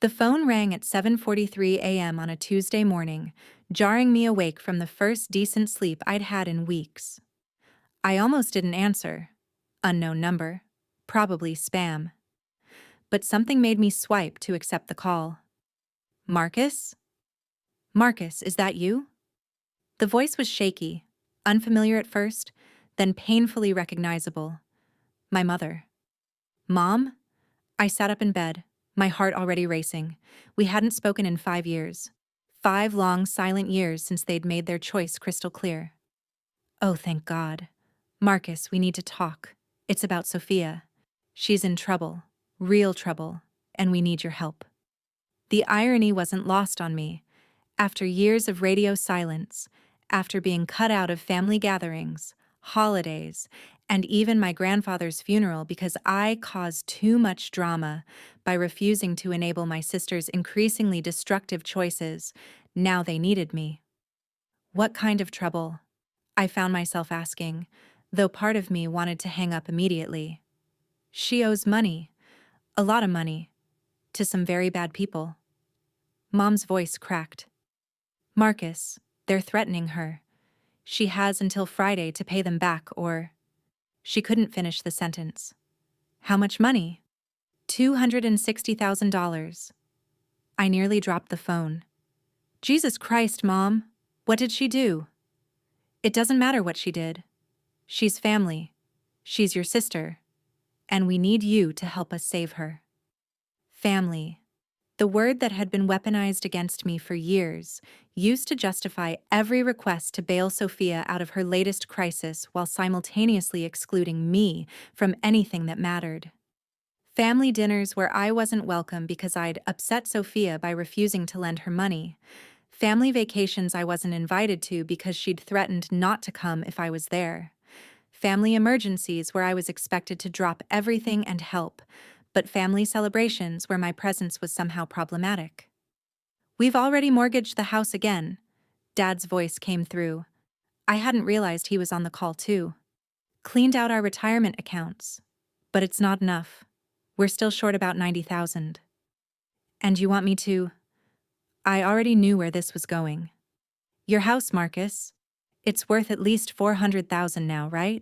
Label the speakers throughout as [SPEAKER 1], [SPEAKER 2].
[SPEAKER 1] The phone rang at 7:43 a.m. on a Tuesday morning, jarring me awake from the first decent sleep I'd had in weeks. I almost didn't answer. Unknown number. Probably spam. But something made me swipe to accept the call. Marcus? Marcus, is that you? The voice was shaky, unfamiliar at first, then painfully recognizable. My mother. Mom? I sat up in bed, my heart already racing. We hadn't spoken in 5 years. 5 long, silent years since they'd made their choice crystal clear. Oh, thank God. Marcus, we need to talk. It's about Sophia. She's in trouble, real trouble, and we need your help. The irony wasn't lost on me. After years of radio silence, after being cut out of family gatherings, holidays, and even my grandfather's funeral because I caused too much drama by refusing to enable my sister's increasingly destructive choices, now they needed me. What kind of trouble? I found myself asking, though part of me wanted to hang up immediately. She owes money, a lot of money, to some very bad people. Mom's voice cracked. Marcus, they're threatening her. She has until Friday to pay them back or... She couldn't finish the sentence. How much money? $260,000. I nearly dropped the phone. Jesus Christ, Mom. What did she do? It doesn't matter what she did. She's family. She's your sister. And we need you to help us save her. Family. The word that had been weaponized against me for years, used to justify every request to bail Sophia out of her latest crisis while simultaneously excluding me from anything that mattered. Family dinners where I wasn't welcome because I'd upset Sophia by refusing to lend her money. Family vacations I wasn't invited to because she'd threatened not to come if I was there. Family emergencies where I was expected to drop everything and help, but family celebrations where my presence was somehow problematic. We've already mortgaged the house again. Dad's voice came through. I hadn't realized he was on the call too. Cleaned out our retirement accounts. But it's not enough. We're still short about $90,000. And you want me to... I already knew where this was going. Your house, Marcus. It's worth at least $400,000 now, right?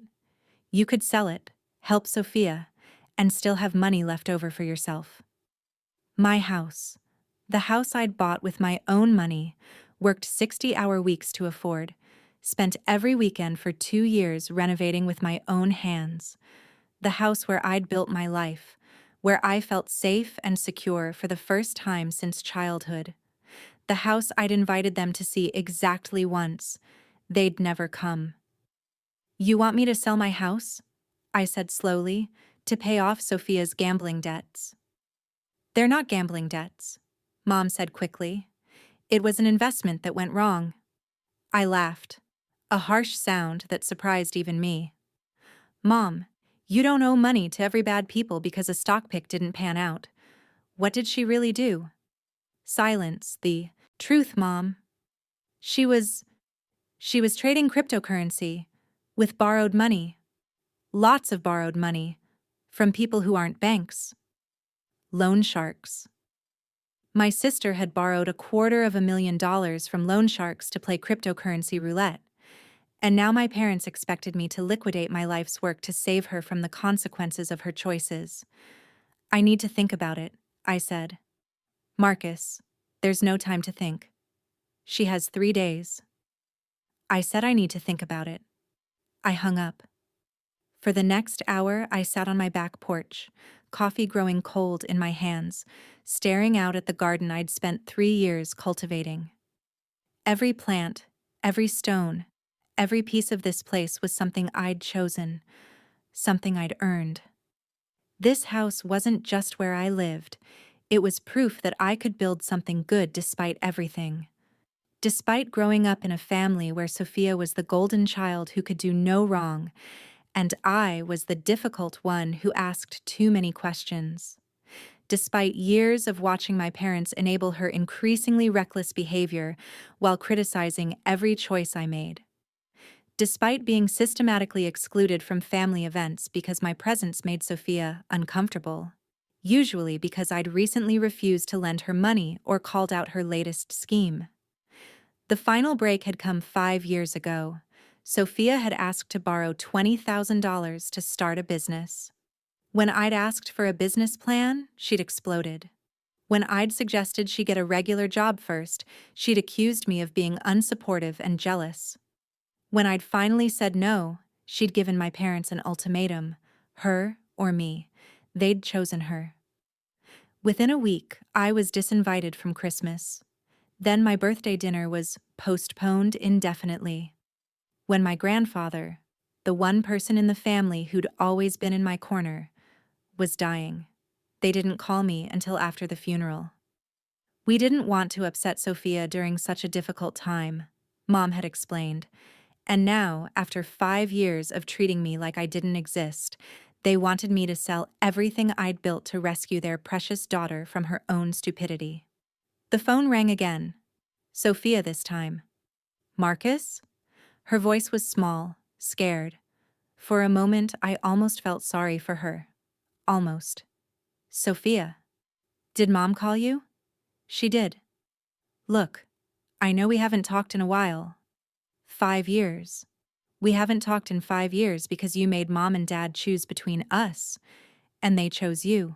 [SPEAKER 1] You could sell it, help Sophia, and still have money left over for yourself. My house. The house I'd bought with my own money, worked 60-hour weeks to afford, spent every weekend for 2 years renovating with my own hands. The house where I'd built my life, where I felt safe and secure for the first time since childhood. The house I'd invited them to see exactly once. They'd never come. You want me to sell my house? I said slowly, to pay off Sophia's gambling debts. They're not gambling debts, Mom said quickly. It was an investment that went wrong. I laughed, a harsh sound that surprised even me. Mom, you don't owe money to every bad people because a stock pick didn't pan out. What did she really do? Silence, the truth, Mom. She was trading cryptocurrency with borrowed money. Lots of borrowed money from people who aren't banks. Loan sharks. My sister had borrowed $250,000 from loan sharks to play cryptocurrency roulette, and now my parents expected me to liquidate my life's work to save her from the consequences of her choices. I need to think about it, I said. Marcus, there's no time to think. She has 3 days. I said I need to think about it. I hung up. For the next hour, I sat on my back porch, coffee growing cold in my hands, staring out at the garden I'd spent 3 years cultivating. Every plant, every stone, every piece of this place was something I'd chosen, something I'd earned. This house wasn't just where I lived. It was proof that I could build something good despite everything. Despite growing up in a family where Sophia was the golden child who could do no wrong, and I was the difficult one who asked too many questions. Despite years of watching my parents enable her increasingly reckless behavior while criticizing every choice I made. Despite being systematically excluded from family events because my presence made Sophia uncomfortable. usually because I'd recently refused to lend her money or called out her latest scheme. The final break had come 5 years ago. Sophia had asked to borrow $20,000 to start a business. When I'd asked for a business plan, she'd exploded. When I'd suggested she get a regular job first, she'd accused me of being unsupportive and jealous. When I'd finally said no, she'd given my parents an ultimatum, her or me. They'd chosen her. Within a week, I was disinvited from Christmas. Then my birthday dinner was postponed indefinitely. When my grandfather, the one person in the family who'd always been in my corner, was dying, they didn't call me until after the funeral. We didn't want to upset Sophia during such a difficult time, Mom had explained, and now, after 5 years of treating me like I didn't exist, they wanted me to sell everything I'd built to rescue their precious daughter from her own stupidity. The phone rang again. Sophia this time. Marcus? Her voice was small, scared. For a moment, I almost felt sorry for her. Almost. Sophia. Did Mom call you? She did. Look, I know we haven't talked in a while. 5 years. We haven't talked in 5 years because you made Mom and Dad choose between us, and they chose you.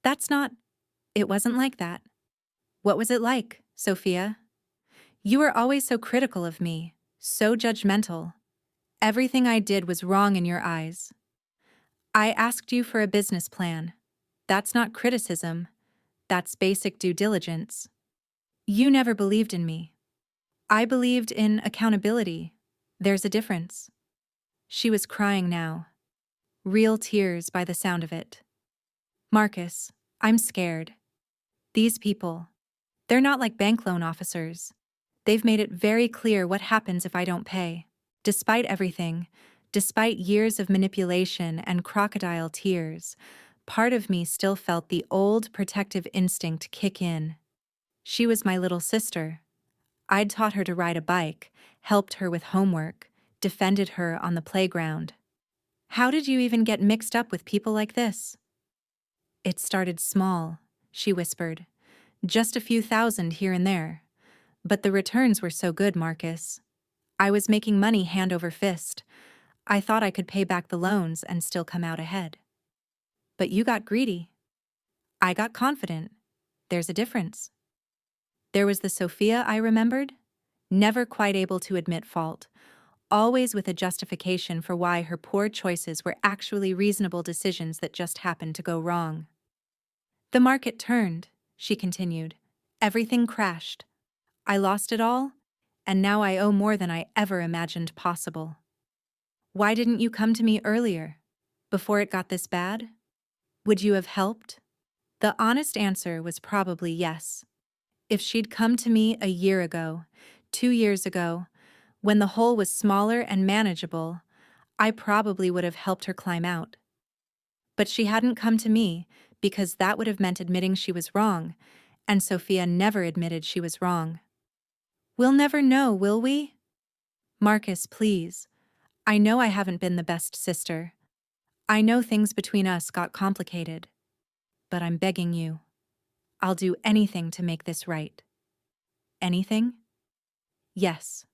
[SPEAKER 1] It wasn't like that. What was it like, Sophia? You were always so critical of me, so judgmental. Everything I did was wrong in your eyes. I asked you for a business plan. That's not criticism. That's basic due diligence. You never believed in me. I believed in accountability. There's a difference. She was crying now. Real tears by the sound of it. Marcus, I'm scared. These people, they're not like bank loan officers. They've made it very clear what happens if I don't pay. Despite everything, despite years of manipulation and crocodile tears, part of me still felt the old protective instinct kick in. She was my little sister. I'd taught her to ride a bike, helped her with homework, defended her on the playground. How did you even get mixed up with people like this? It started small, she whispered. Just a few thousand here and there. But the returns were so good, Marcus. I was making money hand over fist. I thought I could pay back the loans and still come out ahead. But you got greedy. I got confident. There's a difference. There was the Sophia I remembered, never quite able to admit fault, always with a justification for why her poor choices were actually reasonable decisions that just happened to go wrong. The market turned, she continued. Everything crashed. I lost it all, and now I owe more than I ever imagined possible. Why didn't you come to me earlier, before it got this bad? Would you have helped? The honest answer was probably yes. If she'd come to me a year ago, 2 years ago, when the hole was smaller and manageable, I probably would have helped her climb out. But she hadn't come to me because that would have meant admitting she was wrong, and Sophia never admitted she was wrong. We'll never know, will we? Marcus, please. I know I haven't been the best sister. I know things between us got complicated. But I'm begging you. I'll do anything to make this right. Anything? Yes.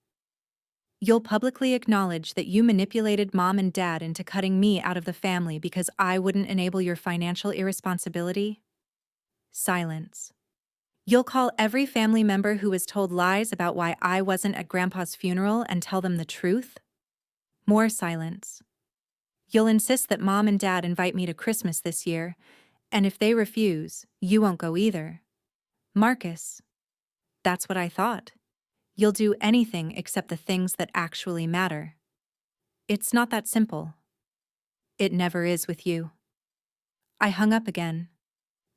[SPEAKER 1] You'll publicly acknowledge that you manipulated Mom and Dad into cutting me out of the family because I wouldn't enable your financial irresponsibility? Silence. You'll call every family member who was told lies about why I wasn't at Grandpa's funeral and tell them the truth? More silence. You'll insist that Mom and Dad invite me to Christmas this year, and if they refuse, you won't go either. Marcus. That's what I thought. You'll do anything except the things that actually matter. It's not that simple. It never is with you. I hung up again.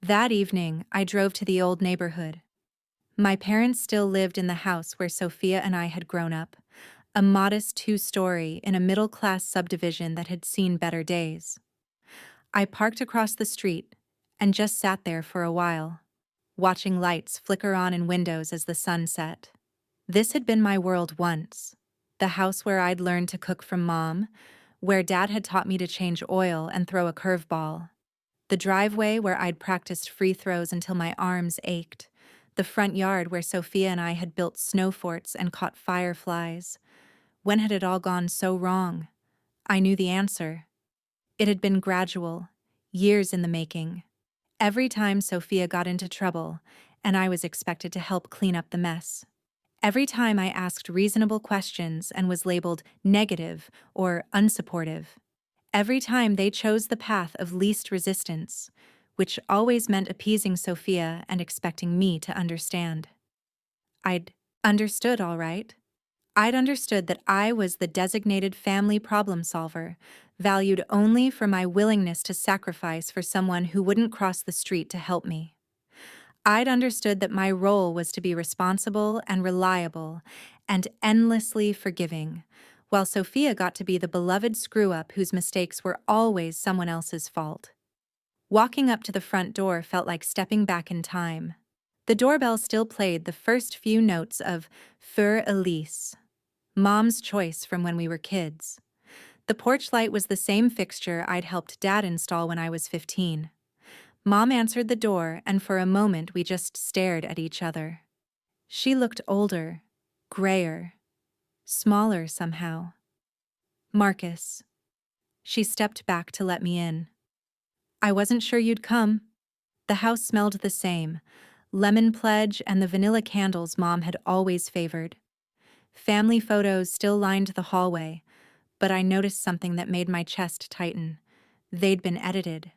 [SPEAKER 1] That evening, I drove to the old neighborhood. My parents still lived in the house where Sophia and I had grown up, a modest 2-story in a middle-class subdivision that had seen better days. I parked across the street and just sat there for a while, watching lights flicker on in windows as the sun set. This had been my world once, the house where I'd learned to cook from Mom, where Dad had taught me to change oil and throw a curveball. The driveway where I'd practiced free throws until my arms ached. The front yard where Sophia and I had built snow forts and caught fireflies. When had it all gone so wrong? I knew the answer. It had been gradual, years in the making. Every time Sophia got into trouble, and I was expected to help clean up the mess. Every time I asked reasonable questions and was labeled negative or unsupportive. Every time they chose the path of least resistance, which always meant appeasing Sophia and expecting me to understand. I'd understood, all right. I'd understood that I was the designated family problem solver, valued only for my willingness to sacrifice for someone who wouldn't cross the street to help me. I'd understood that my role was to be responsible and reliable and endlessly forgiving, while Sophia got to be the beloved screw-up whose mistakes were always someone else's fault. Walking up to the front door felt like stepping back in time. The doorbell still played the first few notes of Für Elise, Mom's choice from when we were kids. The porch light was the same fixture I'd helped Dad install when I was 15. Mom answered the door, and for a moment we just stared at each other. She looked older, grayer, smaller somehow. Marcus. She stepped back to let me in. I wasn't sure you'd come. The house smelled the same, lemon pledge and the vanilla candles Mom had always favored. Family photos still lined the hallway, but I noticed something that made my chest tighten. They'd been edited.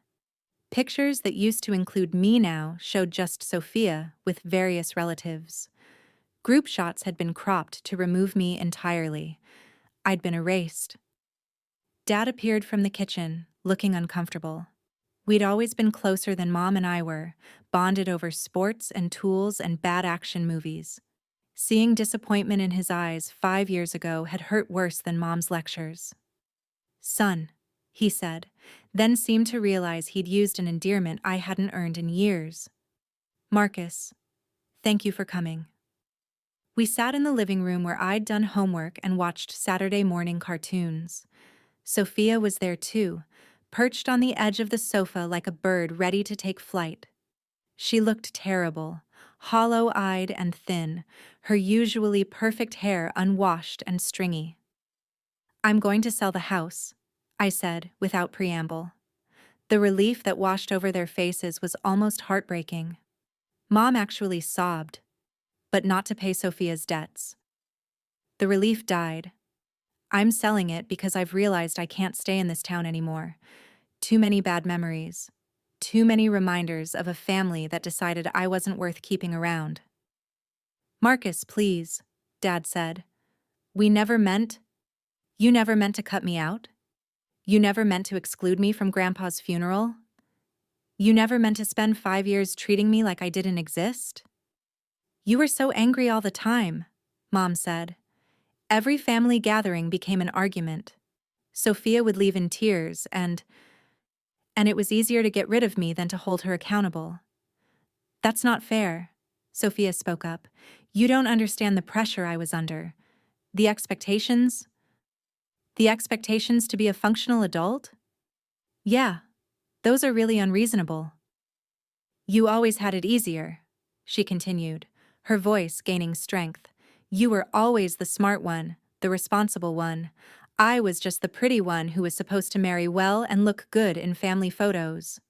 [SPEAKER 1] Pictures that used to include me now showed just Sophia with various relatives. Group shots had been cropped to remove me entirely. I'd been erased. Dad appeared from the kitchen, looking uncomfortable. We'd always been closer than Mom and I were, bonded over sports and tools and bad action movies. Seeing disappointment in his eyes 5 years ago had hurt worse than Mom's lectures. "Son," he said, then seemed to realize he'd used an endearment I hadn't earned in years. "Marcus, thank you for coming." We sat in the living room where I'd done homework and watched Saturday morning cartoons. Sophia was there too, perched on the edge of the sofa like a bird ready to take flight. She looked terrible, hollow-eyed and thin, her usually perfect hair unwashed and stringy. "I'm going to sell the house," I said without preamble. The relief that washed over their faces was almost heartbreaking. Mom actually sobbed, but not to pay Sophia's debts. The relief died. "I'm selling it because I've realized I can't stay in this town anymore. Too many bad memories. Too many reminders of a family that decided I wasn't worth keeping around." "Marcus, please," Dad said. You never meant to cut me out? You never meant to exclude me from Grandpa's funeral? You never meant to spend 5 years treating me like I didn't exist?" "You were so angry all the time," Mom said. "Every family gathering became an argument. Sophia would leave in tears, and it was easier to get rid of me than to hold her accountable." "That's not fair," Sophia spoke up. "You don't understand the pressure I was under. The expectations to be a functional adult? Yeah, those are really unreasonable." "You always had it easier," she continued, her voice gaining strength. "You were always the smart one, the responsible one. I was just the pretty one who was supposed to marry well and look good in family photos.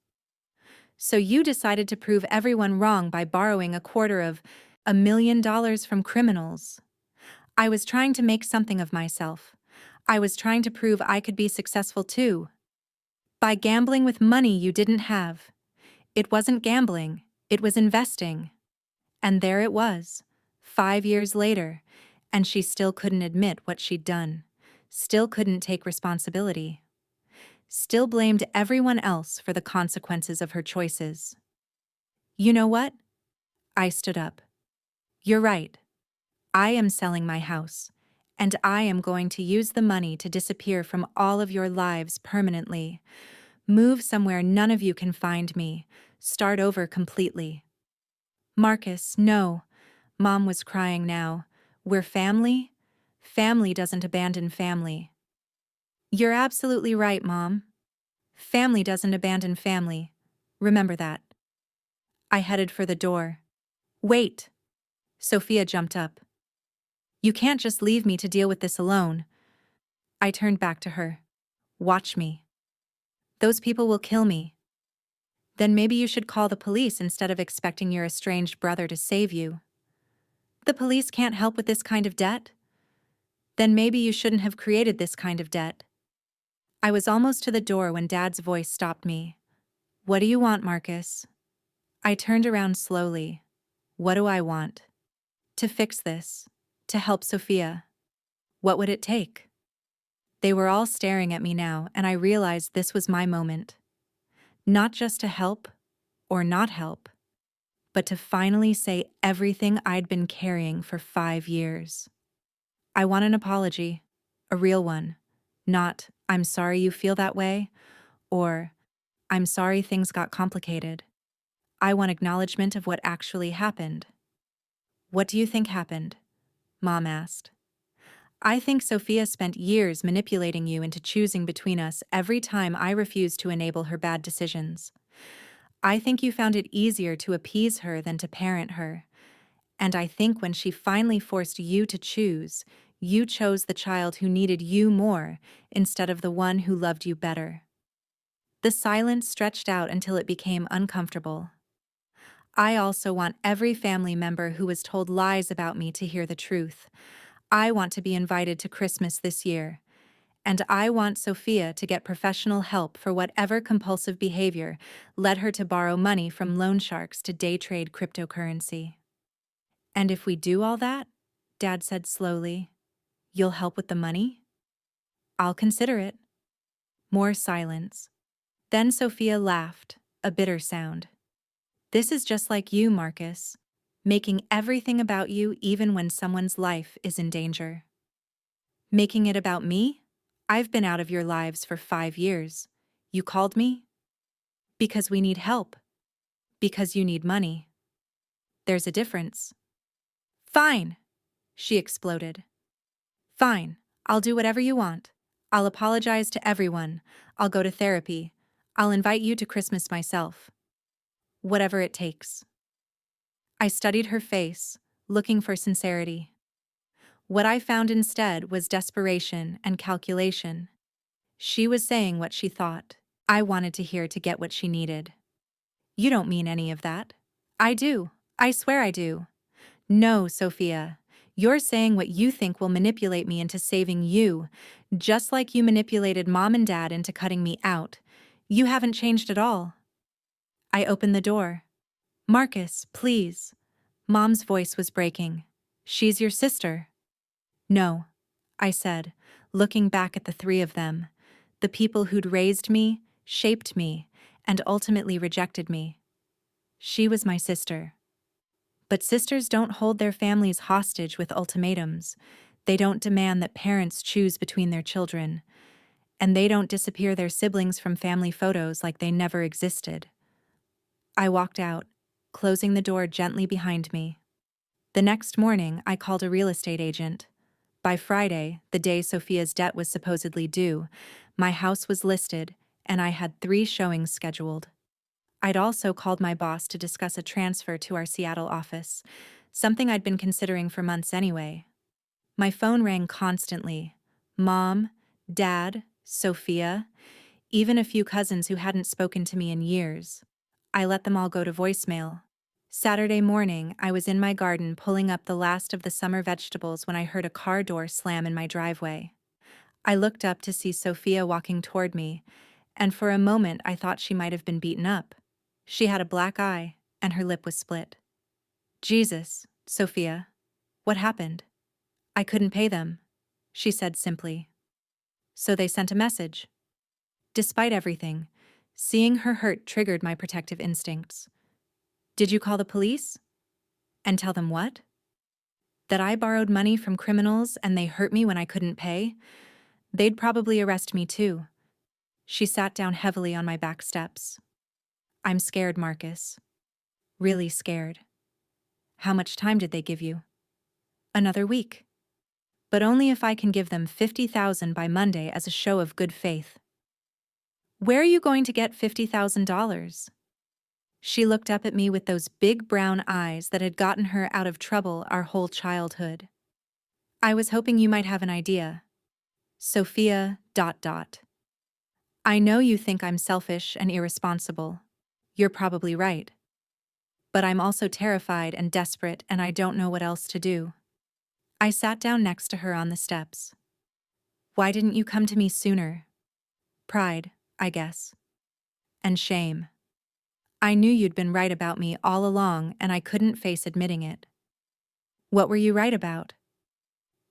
[SPEAKER 1] So you decided to prove everyone wrong by borrowing $250,000 from criminals. I was trying to make something of myself. I was trying to prove I could be successful too. By gambling with money you didn't have. It wasn't gambling, it was investing." And there it was, 5 years later, and she still couldn't admit what she'd done, still couldn't take responsibility, still blamed everyone else for the consequences of her choices. "You know what?" I stood up. "You're right. I am selling my house, and I am going to use the money to disappear from all of your lives permanently, move somewhere none of you can find me, start over completely." "Marcus, no." Mom was crying now. "We're family? Family doesn't abandon family." "You're absolutely right, Mom. Family doesn't abandon family, Remember that. I headed for the door. Wait! Sophia jumped up. You can't just leave me to deal with this alone. I turned back to her. Watch me. Those people will kill me. Then maybe you should call the police instead of expecting your estranged brother to save you. The police can't help with this kind of debt? Then maybe you shouldn't have created this kind of debt. I was almost to the door when Dad's voice stopped me. What do you want, Marcus? I turned around slowly. What do I want? To fix this. To help Sophia. What would it take? They were all staring at me now, and I realized this was my moment. Not just to help, or not help, but to finally say everything I'd been carrying for 5 years. I want an apology, a real one, not, I'm sorry you feel that way, or, I'm sorry things got complicated. I want acknowledgement of what actually happened. What do you think happened? Mom asked. I think Sophia spent years manipulating you into choosing between us every time I refused to enable her bad decisions. I think you found it easier to appease her than to parent her. And I think when she finally forced you to choose, you chose the child who needed you more instead of the one who loved you better. The silence stretched out until it became uncomfortable. I also want every family member who was told lies about me to hear the truth. I want to be invited to Christmas this year. And I want Sophia to get professional help for whatever compulsive behavior led her to borrow money from loan sharks to day trade cryptocurrency. And if we do all that, Dad said slowly, you'll help with the money? I'll consider it. More silence. Then Sophia laughed, a bitter sound. This is just like you, Marcus, making everything about you even when someone's life is in danger. Making it about me? I've been out of your lives for 5 years. You called me? Because we need help. Because you need money. There's a difference. Fine, she exploded. Fine, I'll do whatever you want. I'll apologize to everyone. I'll go to therapy. I'll invite you to Christmas myself. Whatever it takes. I studied her face, looking for sincerity. What I found instead was desperation and calculation. She was saying what she thought. I wanted to hear to get what she needed. You don't mean any of that. I do. I swear I do. No, Sophia. You're saying what you think will manipulate me into saving you, just like you manipulated Mom and Dad into cutting me out. You haven't changed at all. I opened the door. Marcus, please. Mom's voice was breaking. She's your sister. No, I said, looking back at the 3 of them, the people who'd raised me, shaped me, and ultimately rejected me. She was my sister. But sisters don't hold their families hostage with ultimatums. They don't demand that parents choose between their children. And they don't disappear their siblings from family photos like they never existed. I walked out, closing the door gently behind me. The next morning, I called a real estate agent. By Friday, the day Sophia's debt was supposedly due, my house was listed, and I had 3 showings scheduled. I'd also called my boss to discuss a transfer to our Seattle office, something I'd been considering for months anyway. My phone rang constantly. Mom, Dad, Sophia, even a few cousins who hadn't spoken to me in years. I let them all go to voicemail. Saturday morning, I was in my garden pulling up the last of the summer vegetables when I heard a car door slam in my driveway. I looked up to see Sophia walking toward me, and for a moment I thought she might have been beaten up. She had a black eye, and her lip was split. Jesus, Sophia. What happened? I couldn't pay them, she said simply. So they sent a message. Despite everything, seeing her hurt triggered my protective instincts. Did you call the police? And tell them what? That I borrowed money from criminals and they hurt me when I couldn't pay? They'd probably arrest me too. She sat down heavily on my back steps. I'm scared, Marcus. Really scared. How much time did they give you? Another week. But only if I can give them $50,000 by Monday as a show of good faith. Where are you going to get $50,000? She looked up at me with those big brown eyes that had gotten her out of trouble our whole childhood. I was hoping you might have an idea. Sophia. I know you think I'm selfish and irresponsible. You're probably right. But I'm also terrified and desperate, and I don't know what else to do. I sat down next to her on the steps. Why didn't you come to me sooner? Pride, I guess. And shame. I knew you'd been right about me all along, and I couldn't face admitting it. What were you right about?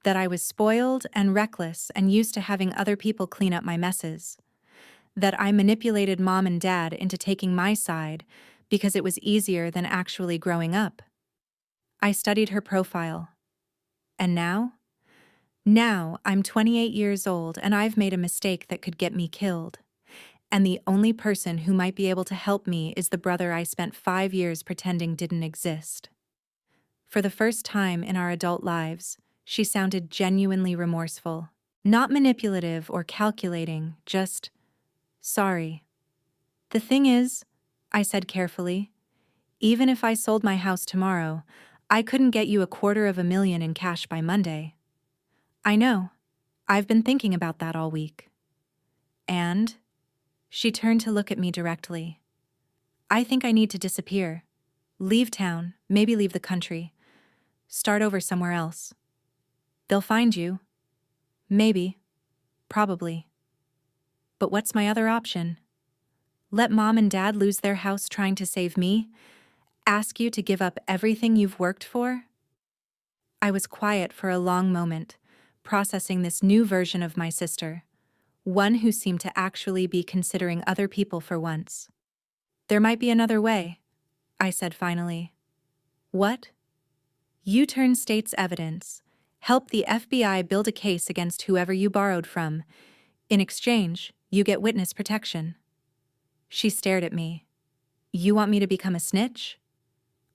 [SPEAKER 1] That I was spoiled and reckless and used to having other people clean up my messes. That I manipulated Mom and Dad into taking my side because it was easier than actually growing up. I studied her profile. And now? Now I'm 28 years old and I've made a mistake that could get me killed. And the only person who might be able to help me is the brother I spent 5 years pretending didn't exist. For the first time in our adult lives, she sounded genuinely remorseful. Not manipulative or calculating, just, sorry. The thing is, I said carefully, even if I sold my house tomorrow, I couldn't get you $250,000 in cash by Monday. I know. I've been thinking about that all week. And? She turned to look at me directly. I think I need to disappear. Leave town, maybe leave the country. Start over somewhere else. They'll find you. Maybe. Probably. But what's my other option? Let Mom and Dad lose their house trying to save me? Ask you to give up everything you've worked for? I was quiet for a long moment, processing this new version of my sister, one who seemed to actually be considering other people for once. There might be another way, I said finally. What? You turn state's evidence, help the FBI build a case against whoever you borrowed from. In exchange, you get witness protection. She stared at me. You want me to become a snitch?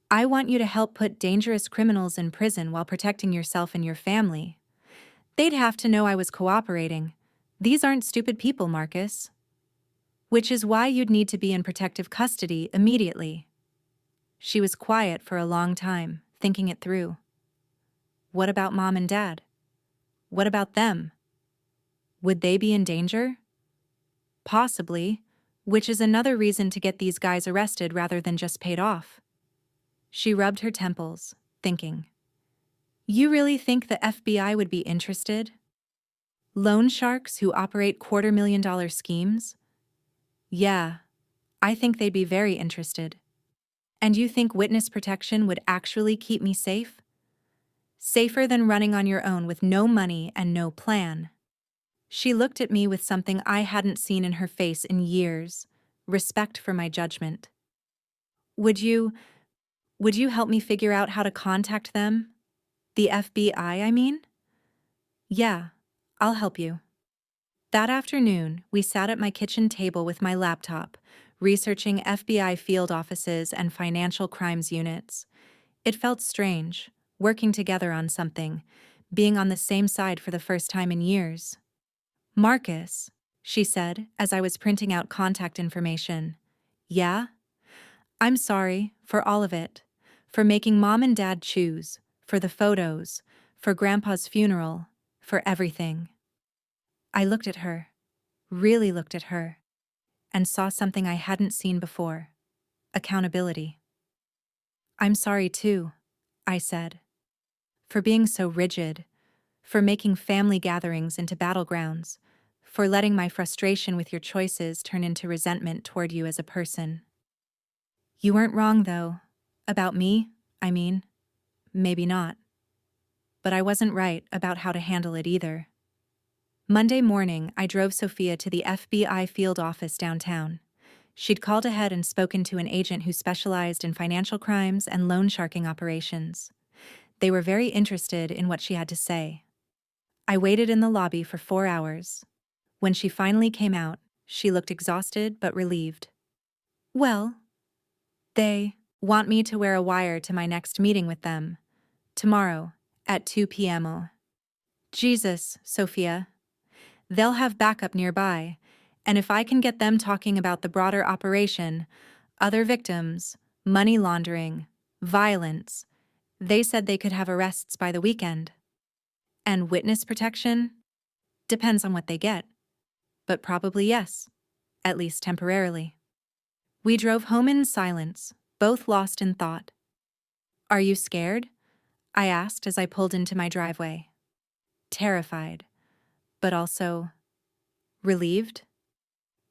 [SPEAKER 1] I want you to help put dangerous criminals in prison while protecting yourself and your family. They'd have to know I was cooperating. These aren't stupid people, Marcus. Which is why you'd need to be in protective custody immediately. She was quiet for a long time, thinking it through. What about Mom and Dad? What about them? Would they be in danger? Possibly, which is another reason to get these guys arrested rather than just paid off. She rubbed her temples, thinking. You really think the FBI would be interested? Loan sharks who operate $250,000 schemes? Yeah, I think they'd be very interested. And you think witness protection would actually keep me safe? Safer than running on your own with no money and no plan. She looked at me with something I hadn't seen in her face in years, respect for my judgment. Would you help me figure out how to contact them? The FBI, I mean? Yeah, I'll help you. That afternoon, we sat at my kitchen table with my laptop, researching FBI field offices and financial crimes units. It felt strange, working together on something, being on the same side for the first time in years. Marcus, she said as I was printing out contact information. Yeah? I'm sorry for all of it, for making Mom and Dad choose, for the photos, for Grandpa's funeral, for everything. I looked at her, really looked at her, and saw something I hadn't seen before. Accountability. I'm sorry too, I said. For being so rigid, for making family gatherings into battlegrounds, for letting my frustration with your choices turn into resentment toward you as a person. You weren't wrong, though. About me, I mean. Maybe not. But I wasn't right about how to handle it either. Monday morning, I drove Sophia to the FBI field office downtown. She'd called ahead and spoken to an agent who specialized in financial crimes and loan sharking operations. They were very interested in what she had to say. I waited in the lobby for 4 hours. When she finally came out, she looked exhausted but relieved. Well, they want me to wear a wire to my next meeting with them. Tomorrow, at 2 p.m. Jesus, Sophia. They'll have backup nearby, and if I can get them talking about the broader operation, Other victims, money laundering, violence. They said they could have arrests by the weekend. And witness protection? Depends on what they get. But probably yes, at least temporarily. We drove home in silence, both lost in thought. Are you scared? I asked as I pulled into my driveway. Terrified, but also relieved.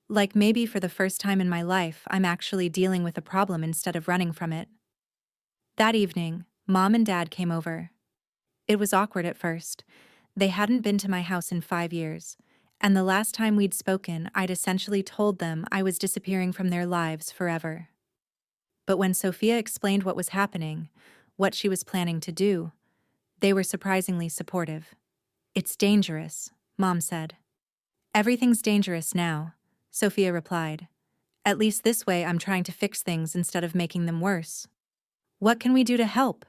[SPEAKER 1] Like maybe for the first time in my life, I'm actually dealing with a problem instead of running from it. That evening, Mom and Dad came over. It was awkward at first. They hadn't been to my house in 5 years, and the last time we'd spoken, I'd essentially told them I was disappearing from their lives forever. But when Sophia explained what was happening, what she was planning to do, they were surprisingly supportive. It's dangerous, Mom said. Everything's dangerous now, Sophia replied. At least this way I'm trying to fix things instead of making them worse. What can we do to help?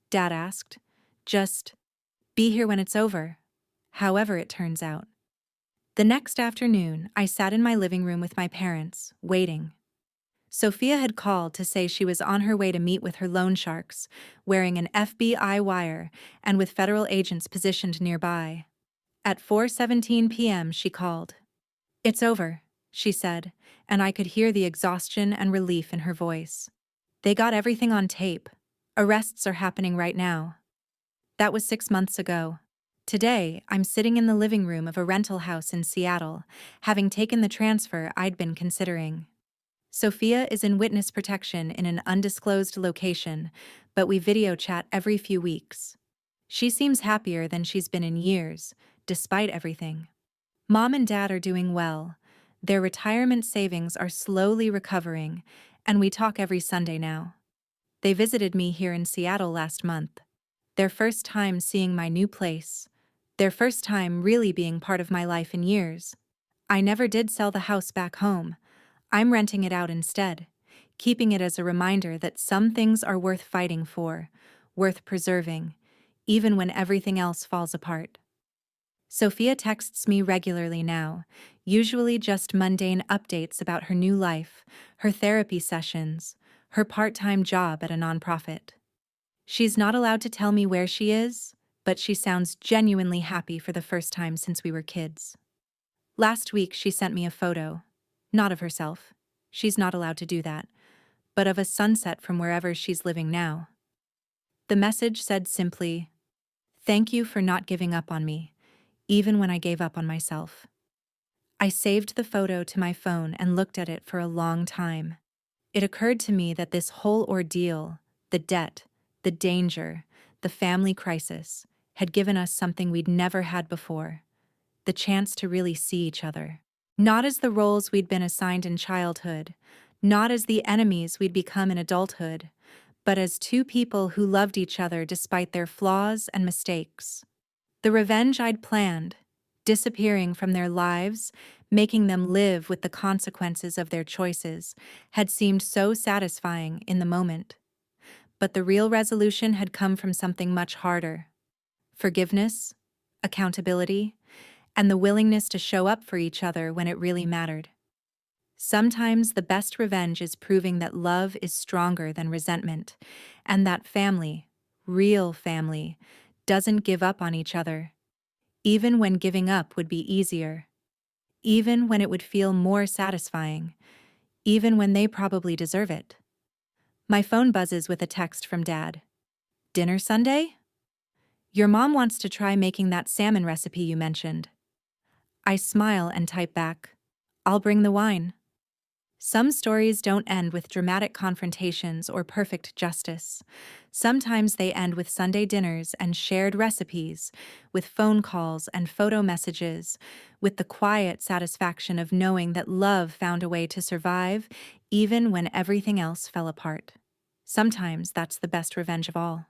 [SPEAKER 1] Dad asked. Just be here when it's over, however it turns out. The next afternoon, I sat in my living room with my parents, waiting. Sophia had called to say she was on her way to meet with her loan sharks, wearing an FBI wire and with federal agents positioned nearby. At 4:17 p.m. she called. It's over, she said, and I could hear the exhaustion and relief in her voice. They got everything on tape. Arrests are happening right now. That was 6 months ago. Today, I'm sitting in the living room of a rental house in Seattle, having taken the transfer I'd been considering. Sophia is in witness protection in an undisclosed location, but we video chat every few weeks. She seems happier than she's been in years, despite everything. Mom and Dad are doing well. Their retirement savings are slowly recovering, and we talk every Sunday now. They visited me here in Seattle last month. Their first time seeing my new place. Their first time really being part of my life in years. I never did sell the house back home. I'm renting it out instead, keeping it as a reminder that some things are worth fighting for, worth preserving, even when everything else falls apart. Sophia texts me regularly now, usually just mundane updates about her new life, her therapy sessions, her part-time job at a nonprofit. She's not allowed to tell me where she is, but she sounds genuinely happy for the first time since we were kids. Last week she sent me a photo, not of herself, she's not allowed to do that, but of a sunset from wherever she's living now. The message said simply, "Thank you for not giving up on me, even when I gave up on myself." I saved the photo to my phone and looked at it for a long time. It occurred to me that this whole ordeal, the debt, the danger, the family crisis, had given us something we'd never had before, the chance to really see each other. Not as the roles we'd been assigned in childhood, not as the enemies we'd become in adulthood, but as two people who loved each other despite their flaws and mistakes. The revenge I'd planned, disappearing from their lives, making them live with the consequences of their choices, had seemed so satisfying in the moment. But the real resolution had come from something much harder. Forgiveness, accountability, and the willingness to show up for each other when it really mattered. Sometimes the best revenge is proving that love is stronger than resentment, and that family, real family, doesn't give up on each other, even when giving up would be easier, even when it would feel more satisfying, even when they probably deserve it. My phone buzzes with a text from Dad. Dinner Sunday? Your mom wants to try making that salmon recipe you mentioned. I smile and type back, I'll bring the wine. Some stories don't end with dramatic confrontations or perfect justice. Sometimes they end with Sunday dinners and shared recipes, with phone calls and photo messages, with the quiet satisfaction of knowing that love found a way to survive even when everything else fell apart. Sometimes that's the best revenge of all.